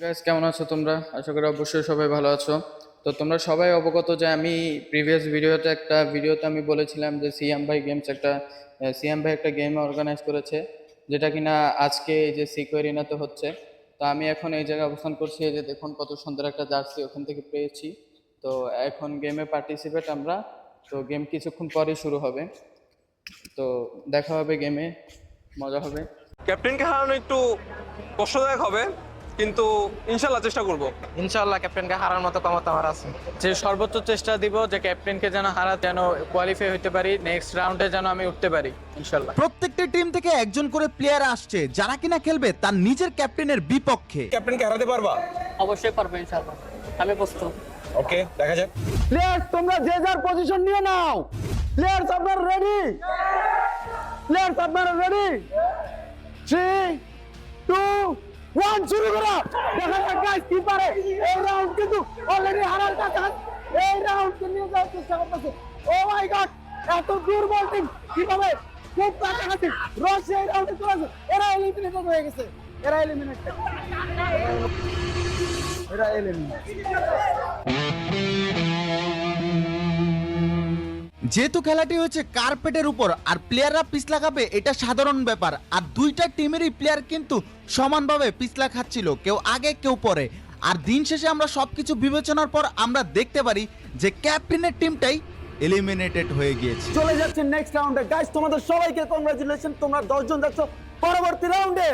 Guys, কেমন আছো তোমরা? আশা করি অবশ্যই সবাই ভালো আছো। তো তোমরা সবাই অবগত যে আমি প্রিভিয়াস ভিডিওতে আমি বলেছিলাম যে সিয়াম ভাই একটা গেম অর্গানাইজ করেছে, যেটা কিনা আজকে এই যে সিকোয়েরিনাতে হচ্ছে। তো আমি এখন এই জায়গায় অবস্থান করছি, এই যে দেখুন কত সুন্দর একটা জার্সি ওখান থেকে পেয়েছি। তো এখন গেমে পার্টিসিপেট আমরা। তো গেম কিছুক্ষণ পরে শুরু হবে, তো দেখা হবে গেমে, মজা হবে। ক্যাপ্টেনকে হারানো একটু কষ্টদায়ক হবে, কিন্তু ইনশাল্লাহ চেষ্টা করব। ইনশাআল্লাহ ক্যাপ্টেনকে হারার মতো ক্ষমতা আমার আছে। যে সর্বোচ্চ চেষ্টা দিব যে ক্যাপ্টেনকে যেন যেন কোয়ালিফাই হতে পারি, নেক্সট রাউন্ডে যেন আমি উঠতে পারি ইনশাল্লাহ। প্রত্যেকটি টিম থেকে একজন করে প্লেয়ার আসছে যারা কিনা খেলবে তার নিজের ক্যাপ্টেনের বিপক্ষে। ক্যাপ্টেনকে হারাতে পারবা? অবশ্যই পারবো ইনশাল্লাহ, আমি প্রস্তুত। ওকে, দেখা যাক। প্লেয়ার্স তোমরা যে যার পজিশন নিয়ে নাও। প্লেয়ার্স আপনারা রেডি? প্লেয়ার্স আপনারা রেডি? 3 2 1 শুরু করো। দেখা যাক গাইস কি পারে। এই রাউন্ড কিন্তু অলরেডি হারার কাছাকাছি। এই রাউন্ডকে নিয়ে যাওয়ার চেষ্টা করতেছে। ও মাই গড, এত দুর্বল টিম কিভাবে খুব কাছাকাছি। রাশিয়া এই রাউন্ডে চলে আসে। এরা এলিমিনেটেড হয়ে গেছে। এরা এলিমিনেটেড। যেহেতু খেলাটি হচ্ছে কার্পেটের উপর আর প্লেয়াররা পিছলা খাবে এটা সাধারণ ব্যাপার, আর দুইটা টিমেরই প্লেয়ার কিন্তু সমানভাবে পিছলা খাচ্ছিল, কেউ আগে কেউ পরে। আর দিন শেষে আমরা সবকিছু বিবেচনার পর আমরা দেখতে পারি যে ক্যাপ্টেনের টিমটাই এলিমিনেটেড হয়ে গিয়েছে। চলে যাচ্ছে নেক্সট রাউন্ডে। গাইস তোমাদের সবাইকে কংগ্রাচুলেশন, তোমরা 10 জন যাচ্ছ পরবর্তী রাউন্ডে।